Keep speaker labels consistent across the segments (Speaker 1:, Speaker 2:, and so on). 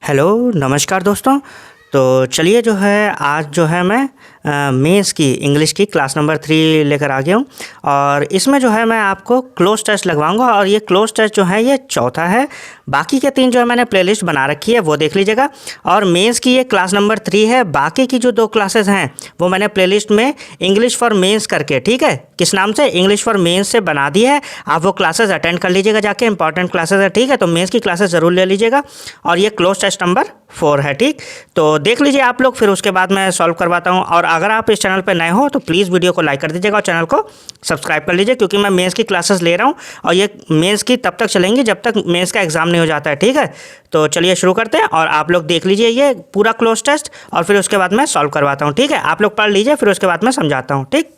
Speaker 1: Hello नमस्कार दोस्तों। तो चलिए जो है आज जो है मैं मेंस की इंग्लिश की क्लास नंबर 3 लेकर आ गया हूँ और इसमें जो है मैं आपको क्लोज टेस्ट लगवाऊंगा और ये क्लोज टेस्ट जो है ये चौथा है। बाकी के 3 जो है मैंने प्लेलिस्ट बना रखी है वो देख लीजिएगा और मेंस की ये क्लास नंबर 3 है। बाकी की जो 2 क्लासेस हैं वो मैंने प्लेलिस्ट में इंग्लिश फॉर मेंस करके, ठीक है, किस नाम से, इंग्लिश फॉर मेंस से बना दी है। आप वो क्लासेस अटेंड कर लीजिएगा जाके, इंपॉर्टेंट क्लासेस है, ठीक है। तो मेंस की क्लासेस ज़रूर ले लीजिएगा और ये क्लोज टेस्ट नंबर 4 है, ठीक। तो देख लीजिए आप लोग, फिर उसके बाद मैं सॉल्व करवाता हूँ। और अगर आप इस चैनल पर नए हो तो प्लीज़ वीडियो को लाइक कर दीजिएगा और चैनल को सब्सक्राइब कर लीजिए, क्योंकि मैं मेंस की क्लासेस ले रहा हूँ और ये मेंस की तब तक चलेंगी जब तक मेंस का एग्ज़ाम नहीं हो जाता है, ठीक है। तो चलिए शुरू करते हैं और आप लोग देख लीजिए ये पूरा क्लोज टेस्ट और फिर उसके बाद मैं सॉल्व करवाता हूँ, ठीक है। आप लोग पढ़ लीजिए, फिर उसके बाद मैं समझाता हूँ, ठीक।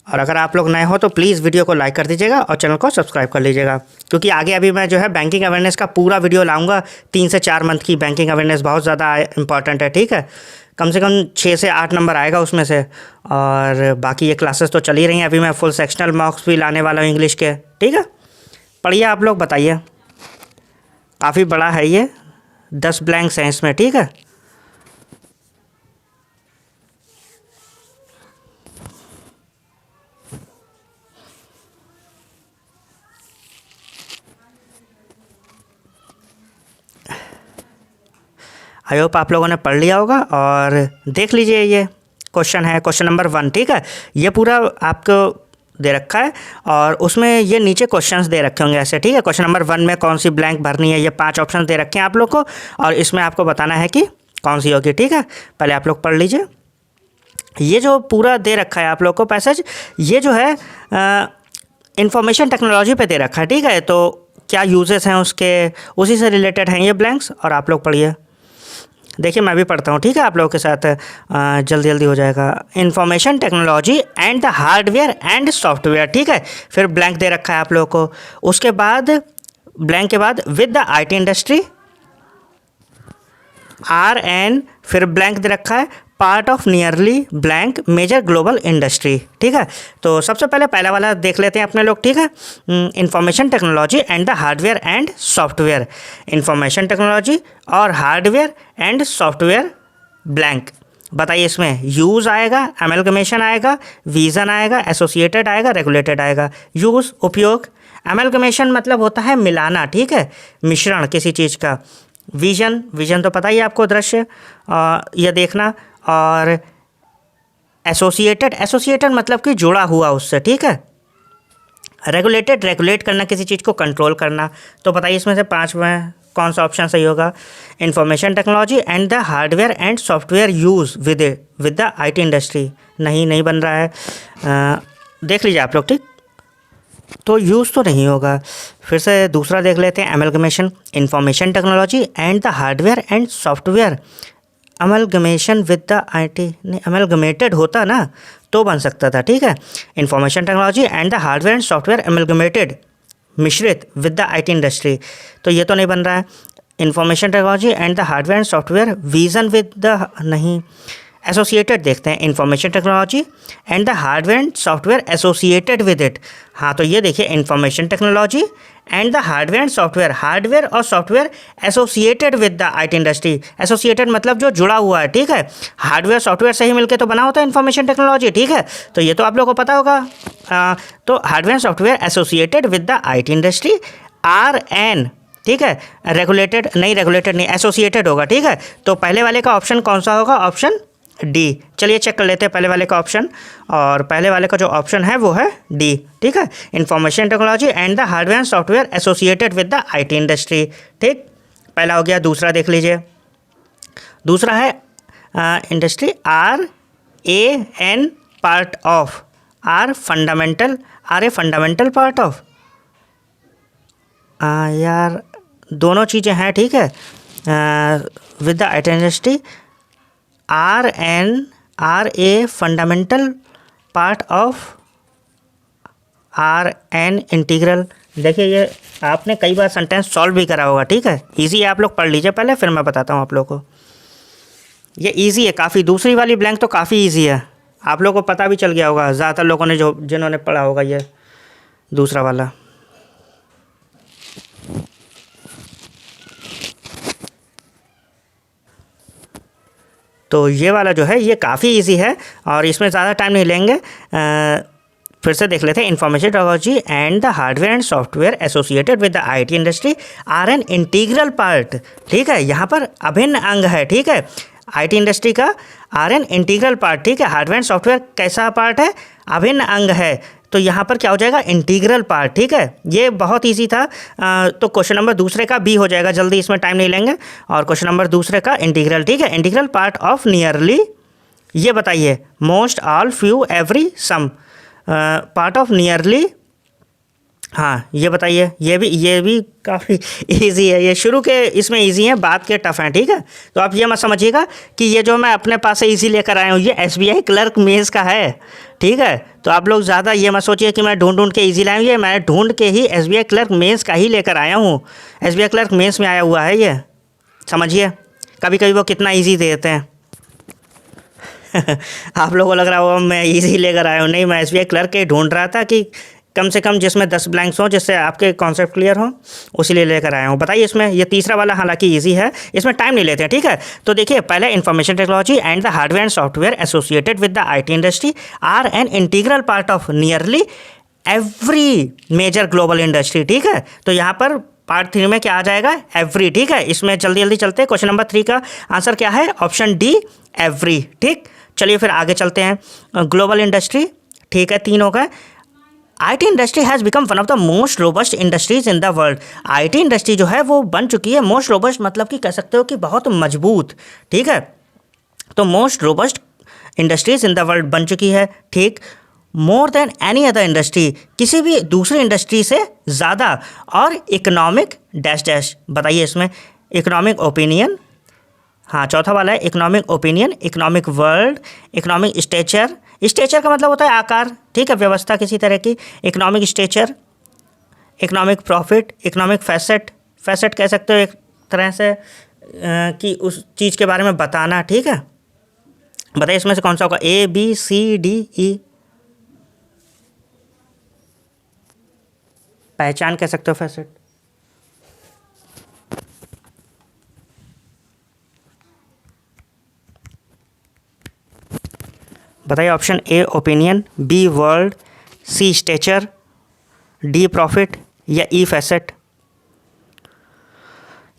Speaker 1: और अगर आप लोग नए हो तो प्लीज़ वीडियो को लाइक कर दीजिएगा और चैनल को सब्सक्राइब कर लीजिएगा, क्योंकि आगे अभी मैं जो है बैंकिंग अवेयरनेस का पूरा वीडियो लाऊंगा। 3 से 4 मंथ की बैंकिंग अवेयरनेस बहुत ज़्यादा इंपॉर्टेंट है, ठीक है। कम से कम 6 से 8 नंबर आएगा उसमें से। और बाकी ये क्लासेस तो चल ही रही हैं, अभी मैं फुल सेक्शनल मार्क्स भी लाने वाला हूँ इंग्लिश के, ठीक है। पढ़िए आप लोग, बताइए। काफ़ी बड़ा है ये, 10 ब्लैंक्स हैं इसमें, ठीक है। आई होप आप लोगों ने पढ़ लिया होगा और देख लीजिए ये क्वेश्चन है, क्वेश्चन नंबर 1, ठीक है। ये पूरा आपको दे रखा है और उसमें ये नीचे क्वेश्चंस दे रखे होंगे ऐसे, ठीक है। क्वेश्चन नंबर 1 में कौन सी ब्लैंक भरनी है, ये 5 ऑप्शन दे रखे हैं आप लोग को और इसमें आपको बताना है कि कौन सी होगी, ठीक है। पहले आप लोग पढ़ लीजिए। ये जो पूरा दे रखा है आप लोग को पैसेज, ये जो है इंफॉर्मेशन टेक्नोलॉजी पे दे रखा है, ठीक है। तो क्या यूजेस हैं उसके, उसी से रिलेटेड हैं ये ब्लैंक्स और आप लोग पढ़िए। देखिए मैं भी पढ़ता हूँ, ठीक है, आप लोगों के साथ जल्दी जल्दी हो जाएगा। Information technology and the hardware and software, ठीक है। फिर ब्लैंक दे रखा है आप लोगों को, उसके बाद ब्लैंक के बाद with the IT industry, are an, फिर ब्लैंक दे रखा है part of nearly blank major global industry, ठीक है। तो सबसे पहले पहला वाला देख लेते हैं अपने लोग, ठीक है। Information technology and the hardware and software. Information technology और हार्डवेयर एंड सॉफ्टवेयर ब्लैंक। बताइए इसमें यूज़ आएगा, एमलगमेशन आएगा, विज़न आएगा, एसोसिएटेड आएगा, रेगुलेटेड आएगा। यूज़ उपयोग, एमलगमेशन मतलब होता है मिलाना, ठीक है, मिश्रण किसी चीज़ का। विजन, विजन तो पता ही है आपको, दृश्य यह देखना। और एसोसिएटेड, एसोसिएटेड मतलब कि जुड़ा हुआ उससे, ठीक है। रेगुलेटेड, रेगुलेट करना, किसी चीज़ को कंट्रोल करना। तो बताइए इसमें से 5 में कौन सा ऑप्शन सही होगा। Information technology and the hardware and software use with the IT industry, नहीं बन रहा है। देख लीजिए आप लोग, ठीक। तो यूज़ तो नहीं होगा। फिर से दूसरा देख लेते हैं, amalgamation. Information technology and the hardware and software, amalgamation with the IT, नहीं, अमलगमेटेड होता ना तो बन सकता था, ठीक है। Information technology and the hardware and software amalgamated, मिश्रित विद द आईटी इंडस्ट्री, तो ये तो नहीं बन रहा है। Information technology and the hardware and software vision with the, नहीं। एसोसिएटेड देखते हैं, information technology and the hardware and software associated with it. हाँ, तो ये देखिए information technology and the hardware and software, hardware और software associated with the IT industry. Associated मतलब जो जुड़ा हुआ है, ठीक है। हार्डवेयर सॉफ्टवेयर से ही मिलकर तो बना होता है इंफॉर्मेशन टेक्नोलॉजी, ठीक है। तो ये तो आप लोगों को पता होगा। तो hardware and software associated with the IT industry, are an, ठीक है। रेगुलेटेड नहीं, रेगुलेटेड नहीं, एसोसिएटेड होगा, ठीक है। तो पहले वाले का ऑप्शन कौन सा होगा, ऑप्शन डी। चलिए चेक कर लेते हैं पहले वाले का ऑप्शन, और पहले वाले का जो ऑप्शन है वो है डी, ठीक है। Information technology and the hardware and software associated with the IT industry, ठीक। पहला हो गया। दूसरा देख लीजिए, दूसरा है industry, are a an part of, are fundamental, are a fundamental part of. यार दोनों चीज़ें हैं, ठीक है। With the IT industry, are a fundamental part of, are an integral. देखिए ये आपने कई बार सेंटेंस सॉल्व भी करा होगा, ठीक है। इजी है, आप लोग पढ़ लीजिए पहले, फिर मैं बताता हूँ आप लोग को। ये इजी है काफ़ी, दूसरी वाली ब्लैंक तो काफ़ी इजी है, आप लोग को पता भी चल गया होगा ज़्यादातर लोगों ने, जिन्होंने पढ़ा होगा ये दूसरा वाला। तो ये वाला जो है ये काफ़ी इजी है और इसमें ज़्यादा टाइम नहीं लेंगे। फिर से देख लेते हैं। Information technology and the hardware and software associated with the IT industry are an integral part. ठीक है, यहाँ पर अभिन्न अंग है। ठीक है, आईटी इंडस्ट्री का आर एन इंटीग्रल पार्ट। ठीक है, हार्डवेयर एंड सॉफ्टवेयर कैसा पार्ट है? अभिन्न अंग है। तो यहाँ पर क्या हो जाएगा? Integral part. ठीक है, ये बहुत इजी था। तो क्वेश्चन नंबर दूसरे का बी हो जाएगा, जल्दी, इसमें टाइम नहीं लेंगे। और क्वेश्चन नंबर दूसरे का इंटीग्रल। ठीक है, इंटीग्रल पार्ट ऑफ नियरली, ये बताइए, most, all, few, every, some, part of nearly. हाँ, ये बताइए। ये भी काफ़ी इजी है। ये शुरू के इसमें इजी हैं, बाद के टफ हैं। ठीक है, तो आप ये मत समझिएगा कि ये जो मैं अपने पास से इजी लेकर आया हूँ ये एसबीआई क्लर्क मेंस का है। ठीक है, तो आप लोग ज़्यादा ये मत सोचिए कि मैं ढूंढ के इजी लाया हूँ। ये मैं ढूंढ के ही एसबीआई क्लर्क मेंस का ही लेकर आया हूँ। एसबीआई क्लर्क मेंस में आया हुआ है ये, समझिए। कभी कभी वो कितना ईजी देते हैं। आप लोगों को लग रहा होगा मैं इजी लेकर आया हूँ। नहीं, मैं एसबीआई क्लर्क के ढूंढ रहा था कि कम से कम जिसमें 10 ब्लैंक्स हों, जिससे आपके कॉन्सेप्ट क्लियर हो, उसीलिए लेकर आया हूँ। बताइए इसमें, ये तीसरा वाला हालांकि इजी है, इसमें टाइम नहीं लेते हैं। ठीक है, तो देखिए, पहले information technology and the hardware and software associated with the IT industry are an integral part of nearly every major global industry. ठीक है, तो यहाँ पर पार्ट 3 में क्या आ जाएगा? एवरी। ठीक है, इसमें जल्दी जल्दी चलते हैं। क्वेश्चन नंबर 3 का आंसर क्या है? Option D, every. ठीक, चलिए फिर आगे चलते हैं। ग्लोबल इंडस्ट्री, ठीक है, 3 हो गए। IT industry has become one of the most robust industries in the world. IT industry जो है वो बन चुकी है मोस्ट रोबस्ट, मतलब कि कह सकते हो कि बहुत मजबूत। ठीक है, तो most robust industries in the world बन चुकी है। ठीक, more than any other industry, किसी भी दूसरी इंडस्ट्री से ज़्यादा। और इकोनॉमिक डैश डैश, बताइए इसमें। इकोनॉमिक ओपिनियन, हाँ, चौथा वाला है economic opinion, economic world, economic stature. Stature का मतलब होता है आकार। ठीक है, व्यवस्था किसी तरह की। Economic stature, economic profit, economic facet. Facet कह सकते हो एक तरह से कि उस चीज़ के बारे में बताना। ठीक है, बताइए इसमें से कौन सा होगा? A, B, C, D, E. पहचान कह सकते हो फैसेट। बताइए option A opinion, B world, C stature, D profit या ई फैसेट।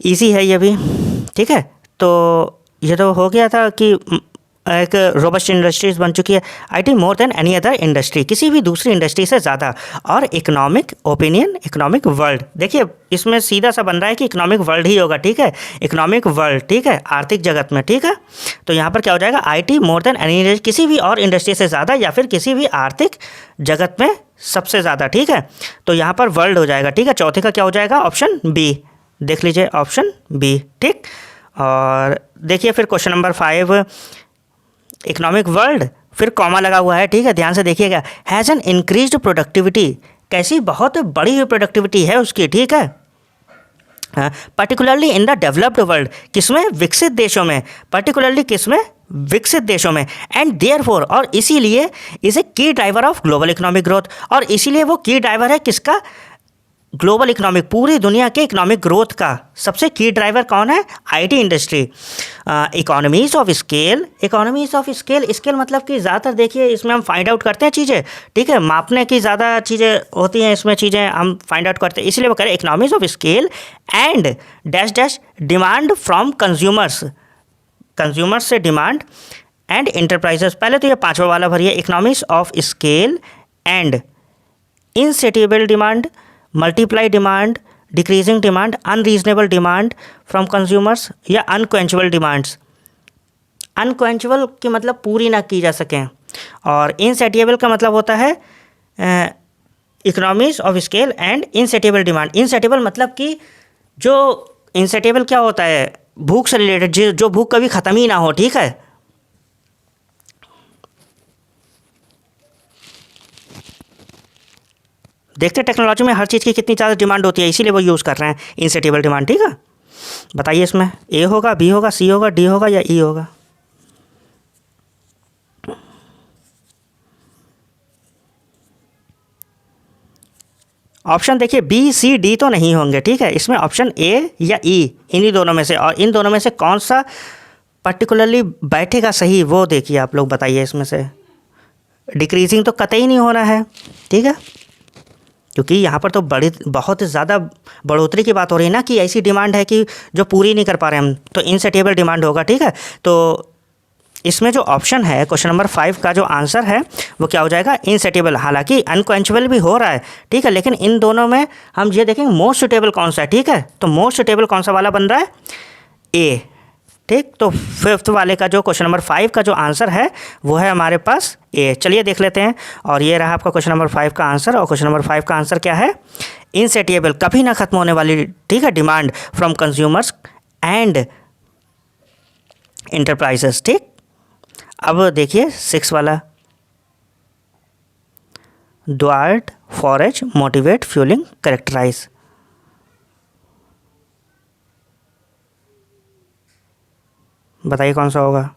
Speaker 1: इजी है ये भी। ठीक है, तो ये तो हो गया था कि एक रोबस्ट इंडस्ट्रीज बन चुकी है IT more than any other industry, किसी भी दूसरी इंडस्ट्री से ज़्यादा। और इकोनॉमिक ओपिनियन, इकोनॉमिक वर्ल्ड। देखिए इसमें सीधा सा बन रहा है कि इकोनॉमिक वर्ल्ड ही होगा। ठीक है, इकोनॉमिक वर्ल्ड। ठीक है, आर्थिक जगत में। ठीक है, तो यहाँ पर क्या हो जाएगा? IT more than any industry, किसी भी और इंडस्ट्री से ज़्यादा या फिर किसी भी आर्थिक जगत में सबसे ज़्यादा। ठीक है, तो यहाँ पर वर्ल्ड हो जाएगा। ठीक है, चौथे का क्या हो जाएगा? ऑप्शन बी, देख लीजिए ऑप्शन बी। ठीक, और देखिए फिर क्वेश्चन नंबर 5, इकोनॉमिक वर्ल्ड, फिर कॉमा लगा हुआ है। ठीक है, ध्यान से देखिएगा। हैज़ एन इंक्रीज्ड प्रोडक्टिविटी, कैसी बहुत बड़ी हुई प्रोडक्टिविटी है उसकी। ठीक है, particularly in the developed world, किसमें? विकसित देशों में। पर्टिकुलरली किसमें? विकसित देशों में। एंड देयरफॉर, और इसीलिए इज ए की driver of global economic growth, और इसीलिए वो की ड्राइवर है किसका? ग्लोबल इकोनॉमिक, पूरी दुनिया के इकोनॉमिक ग्रोथ का सबसे की ड्राइवर कौन है? IT industry. Economies of scale, economies of scale, scale मतलब कि ज़्यादातर देखिए इसमें हम फाइंड आउट करते हैं चीज़ें। ठीक है, मापने की ज़्यादा चीज़ें होती हैं इसमें, चीज़ें हम फाइंड आउट करते हैं, इसलिए वो करें economies of scale and dash dash demand from consumers, consumers से डिमांड एंड इंटरप्राइजेस। पहले तो ये 5वां वाला भरिए, economies of scale and insatiable demand, multiply demand, decreasing demand, unreasonable demand from consumers या अनक्वेंचेबल डिमांड्स। अनक्वेंचेबल की मतलब पूरी ना की जा सकें, और इनसेटिएबल का मतलब होता है economies of scale and insatiable demand. Insatiable मतलब कि जो इनसेटिएबल क्या होता है? भूख से रिलेटेड, जो भूख कभी ख़त्म ही ना हो। ठीक है, देखते हैं टेक्नोलॉजी में हर चीज़ की कितनी ज़्यादा डिमांड होती है, इसीलिए वो यूज़ कर रहे हैं इनसेटिएबल डिमांड। ठीक है, बताइए इसमें ए होगा, बी होगा, सी होगा, डी होगा या ई होगा? ऑप्शन देखिए बी, सी, डी तो नहीं होंगे। ठीक है, इसमें ऑप्शन ए या ई, इन्हीं दोनों में से, और इन दोनों में से कौन सा पर्टिकुलरली बैठेगा सही वो देखिए आप लोग बताइए इसमें से। डिक्रीजिंग तो कतई नहीं हो रहा है, ठीक है, क्योंकि यहाँ पर तो बहुत ज़्यादा बढ़ोतरी की बात हो रही है ना, कि ऐसी डिमांड है कि जो पूरी नहीं कर पा रहे हम, तो इनसेटिएबल डिमांड होगा, ठीक है। तो इसमें जो ऑप्शन है क्वेश्चन नंबर 5 का जो आंसर है वो क्या हो जाएगा, इनसेटिएबल। हालांकि अनक्वेंचेबल भी हो रहा है, ठीक है, लेकिन इन दोनों में हम ये देखेंगे मोस्ट सुटेबल कौन सा है, ठीक है। तो मोस्ट सुटेबल कौन सा वाला बन रहा है, ए, ठीक। तो 5th वाले का जो क्वेश्चन नंबर 5 का जो आंसर है वो है हमारे पास ए। चलिए देख लेते हैं। और ये रहा आपका क्वेश्चन नंबर 5 का आंसर। और क्वेश्चन नंबर 5 का आंसर क्या है, इनसेटिएबल, कभी ना खत्म होने वाली, ठीक है, demand from consumers and enterprises, ठीक। अब देखिए 6 वाला, thwart, forage, motivate, fueling, characterize. बताइए कौन सा होगा।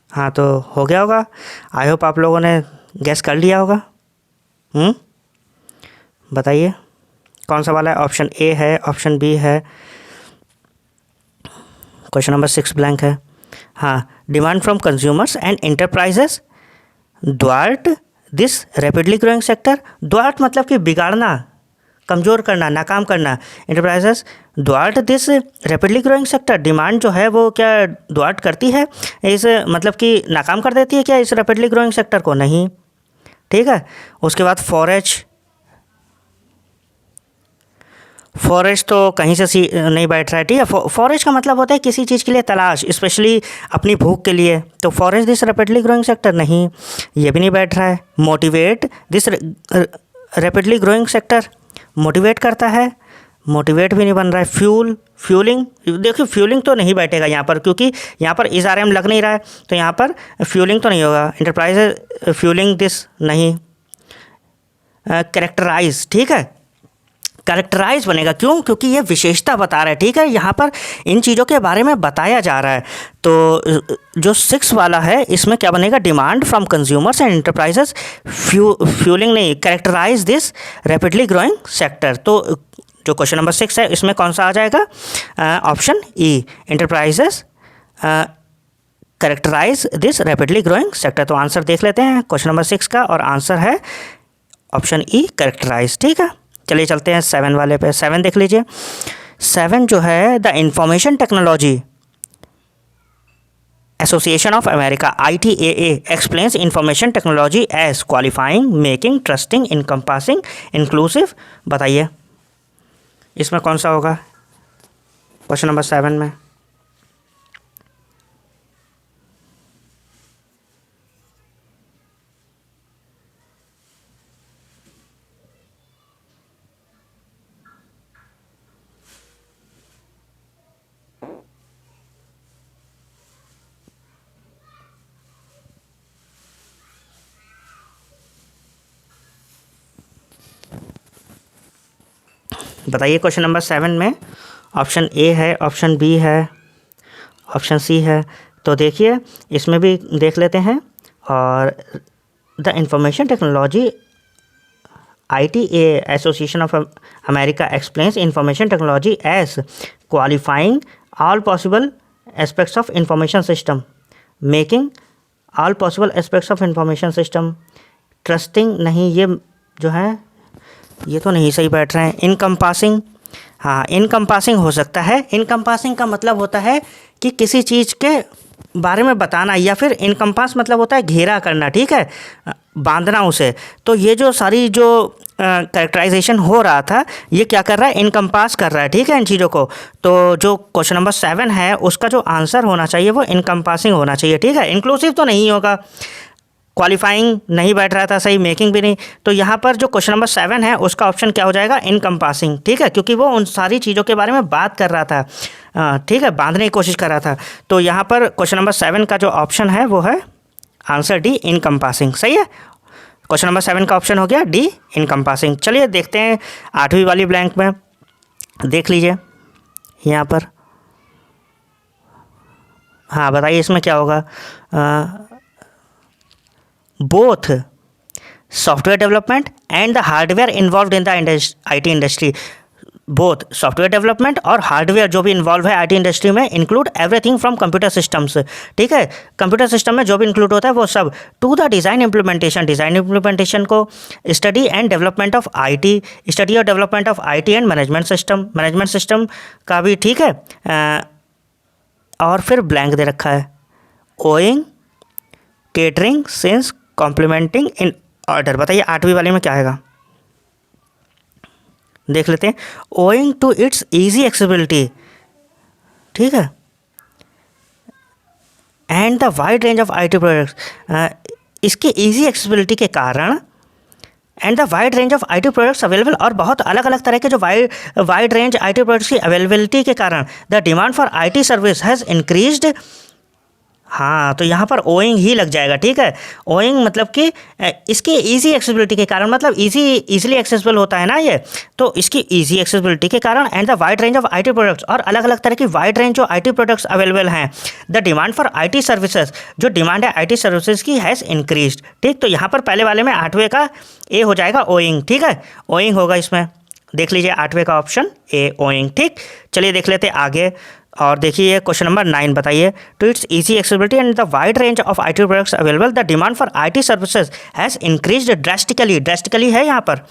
Speaker 1: हाँ, तो हो गया होगा। आई होप आप लोगों ने गैस कर लिया होगा। बताइए कौन सा वाला है। ऑप्शन ए है, ऑप्शन बी है, क्वेश्चन नंबर 6 ब्लैंक है। हाँ, demand from consumers and enterprises thwart this rapidly growing sector. Thwart मतलब कि बिगाड़ना, कमज़ोर करना, नाकाम करना। Enterprises thwart this rapidly growing sector, demand जो है वो क्या द्वार्ट करती है, इस मतलब कि नाकाम कर देती है क्या इस रैपिडली ग्रोइंग सेक्टर को, नहीं, ठीक है। उसके बाद फॉरेस्ट तो कहीं से नहीं बैठ रहा है, ठीक है। फॉरेस्ट का मतलब होता है किसी चीज़ के लिए तलाश, स्पेशली अपनी भूख के लिए। तो forest this rapidly growing sector, नहीं, ये भी नहीं बैठ रहा है। Motivate this rapidly growing sector, motivate करता है, मोटिवेट भी नहीं बन रहा है। फ्यूलिंग, देखिए फ्यूलिंग तो नहीं बैठेगा यहाँ पर, क्योंकि यहाँ पर इज़ारएम लग नहीं रहा है, तो यहाँ पर फ्यूलिंग तो नहीं होगा। इंटरप्राइज फ्यूलिंग दिस, नहीं। कैरेक्टराइज, ठीक है, कैरेक्टराइज बनेगा। क्यों, क्योंकि ये विशेषता बता रहा है, ठीक है, यहाँ पर इन चीज़ों के बारे में बताया जा रहा है। तो जो 6 वाला है इसमें क्या बनेगा, demand from consumers and enterprises fueling, नहीं, characterize this rapidly growing sector. तो जो क्वेश्चन नंबर 6 है इसमें कौन सा आ जाएगा, option E, enterprises characterize this rapidly growing sector. तो आंसर देख लेते हैं क्वेश्चन नंबर 6 का, और आंसर है ऑप्शन ई, कैरेक्टराइज, ठीक है। चलिए चलते हैं 7 वाले पे। 7 देख लीजिए। 7 जो है, the information technology association of America ITAA explains information technology as qualifying, making, trusting, encompassing, inclusive. बताइए इसमें कौन सा होगा क्वेश्चन नंबर 7 में। बताइए क्वेश्चन नंबर 7 में ऑप्शन ए है, ऑप्शन बी है, ऑप्शन सी है। तो देखिए इसमें भी देख लेते हैं। और the information technology ITAA association of America explains information technology as qualifying all possible aspects of information system, making all possible aspects of information system, trusting, नहीं, ये जो है ये तो नहीं सही बैठ रहे हैं। इनकम्पासिंग, हाँ, इनकम्पासिंग हो सकता है। इनकम्पासिंग का मतलब होता है कि किसी चीज़ के बारे में बताना, या फिर इनकम्पास मतलब होता है घेरा करना, ठीक है। बांधना उसे। तो ये जो सारी जो कैरेक्टराइजेशन हो रहा था ये क्या कर रहा है, इनकम्पास कर रहा है, ठीक है, इन चीज़ों को। तो जो क्वेश्चन नंबर 7 है उसका जो आंसर होना चाहिए वो इनकम्पासिंग होना चाहिए, ठीक है। इंक्लूसिव तो नहीं होगा, क्वालिफाइंग नहीं बैठ रहा था सही, मेकिंग भी नहीं। तो यहाँ पर जो क्वेश्चन नंबर 7 है उसका ऑप्शन क्या हो जाएगा, इनकम्पासिंग, ठीक है, क्योंकि वो उन सारी चीज़ों के बारे में बात कर रहा था, ठीक है, बांधने की कोशिश कर रहा था। तो यहाँ पर क्वेश्चन नंबर 7 का जो ऑप्शन है वो है आंसर डी, इनकम्पासिंग, सही है। क्वेश्चन नंबर 7 का ऑप्शन हो गया डी, इनकम्पासिंग। चलिए देखते हैं 8वीं वाली ब्लैंक में, देख लीजिए यहाँ पर। हाँ बताइए इसमें क्या होगा। Both software development and the hardware involve in the IT industry. Both software development और हार्डवेयर जो भी इन्वॉल्व है IT इंडस्ट्री में, include everything from computer systems, ठीक है। कंप्यूटर सिस्टम में जो भी इंक्लूड होता है वो सब, टू द डिज़ाइन इम्प्लीमेंटेशन को, study and development of IT, study और development of IT and management system का भी, ठीक है। और फिर ब्लैंक दे रखा है, owing, catering, since, complementing, in order. बताइए 8वीं वाले में क्या आएगा, देख लेते हैं। Owing to its easy accessibility, ठीक है, and the wide range of IT products, इसके ईजी एक्सेसिबिलिटी के कारण, and the wide range of IT products available, और बहुत अलग अलग तरह के जो वाइड रेंज IT प्रोडक्ट्स की अवेलेबिलिटी के कारण, the demand for IT service has increased. हाँ तो यहाँ पर ओइंग ही लग जाएगा, ठीक है। ओइंग मतलब कि इसकी इजी एक्सेसिबिलिटी के कारण, मतलब इजीली एक्सेसिबल होता है ना ये, तो इसकी इजी एक्सेसिबिलिटी के कारण, and the wide range of IT products, और अलग अलग तरह की वाइड रेंज जो IT प्रोडक्ट्स अवेलेबल हैं, the demand for IT services, जो डिमांड है IT सर्विसेज की, हैज़ इंक्रीज्ड, ठीक। तो यहाँ पर पहले वाले में 8वें का ए हो जाएगा, ओइंग, ठीक है, ओइंग होगा इसमें, देख लीजिए 8वें का ऑप्शन ए, ओइंग, ठीक। चलिए देख लेते आगे, और देखिए क्वेश्चन नंबर 9 बताइए, to its easy accessibility and the wide range of IT products available, the demand for IT services has increased drastically. Drastically है यहाँ पर,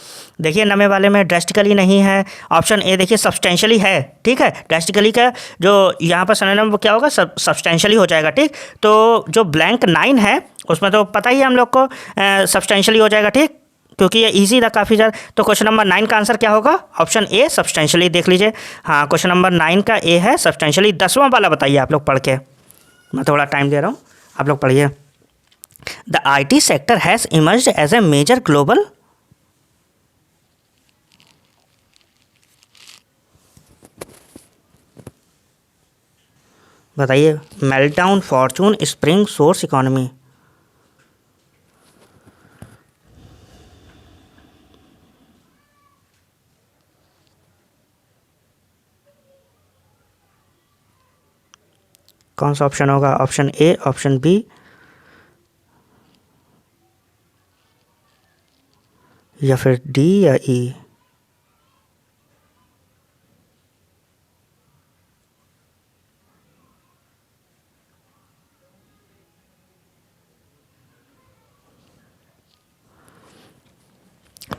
Speaker 1: देखिए 9वें वाले में ड्रेस्टिकली नहीं है, ऑप्शन ए देखिए सब्सटेंशियली है, ठीक है। ड्रेस्टिकली का जो यहाँ पर सिनोनिम वो क्या होगा, सब्सटेंशियली हो जाएगा, ठीक। तो जो ब्लैंक 9 है उसमें तो पता ही है हम लोग को सब्सटेंशियली हो जाएगा, ठीक, क्योंकि ये इजी था काफ़ी ज़्यादा। तो क्वेश्चन नंबर 9 का आंसर क्या होगा, ऑप्शन ए, सब्सटेंशियली, देख लीजिए। हाँ क्वेश्चन नंबर 9 का ए है, सब्सटेंशियली। 10वां वाला बताइए आप लोग पढ़ के, मैं थोड़ा टाइम दे रहा हूँ, आप लोग पढ़िए। The IT sector has emerged as a major global, बताइए, meltdown, fortune, spring, source economy. कौन सा ऑप्शन होगा, ऑप्शन ए, ऑप्शन बी, या फिर डी या ई।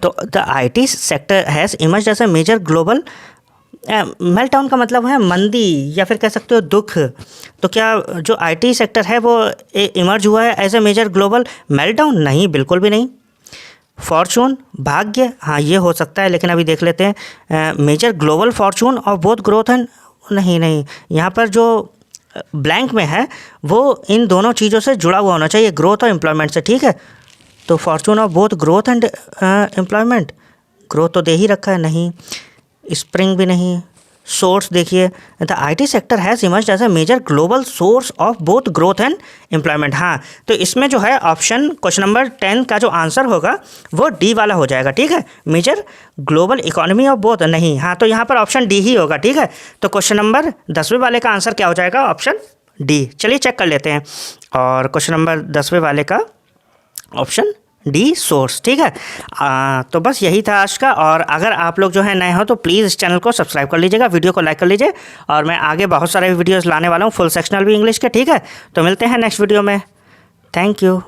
Speaker 1: तो the IT sector has emerged as a major global, meltdown का मतलब है मंदी या फिर कह सकते हो दुख। तो क्या जो IT सेक्टर है वो इमर्ज हुआ है as a major global meltdown? नहीं, बिल्कुल भी नहीं। फॉर्चून, भाग्य, हाँ ये हो सकता है, लेकिन अभी देख लेते हैं मेजर ग्लोबल फॉर्चून और बोथ ग्रोथ एंड, नहीं, यहाँ पर जो ब्लैंक में है वो इन दोनों चीज़ों से जुड़ा हुआ होना चाहिए, ग्रोथ और एम्प्लॉयमेंट से, ठीक है। तो Fortune of both growth and employment, growth तो दे ही रखा है, नहीं। स्प्रिंग भी नहीं। सोर्स देखिए, the IT sector has emerged as a major global source of both growth and employment. हाँ तो इसमें जो है ऑप्शन क्वेश्चन नंबर 10 का जो आंसर होगा वो डी वाला हो जाएगा, ठीक है। Major global economy of both, नहीं, हाँ तो यहाँ पर ऑप्शन डी ही होगा, ठीक है। तो क्वेश्चन नंबर 10वें वाले का आंसर क्या हो जाएगा, ऑप्शन डी। चलिए चेक कर लेते हैं, और क्वेश्चन नंबर 10वें वाले का ऑप्शन डी, सोर्स, ठीक है। तो बस यही था आज का, और अगर आप लोग जो है नए हो तो प्लीज़ इस चैनल को सब्सक्राइब कर लीजिएगा, वीडियो को लाइक कर लीजिए, और मैं आगे बहुत सारे वीडियोस लाने वाला हूँ फुल सेक्शनल भी इंग्लिश के, ठीक है। तो मिलते हैं नेक्स्ट वीडियो में, थैंक यू।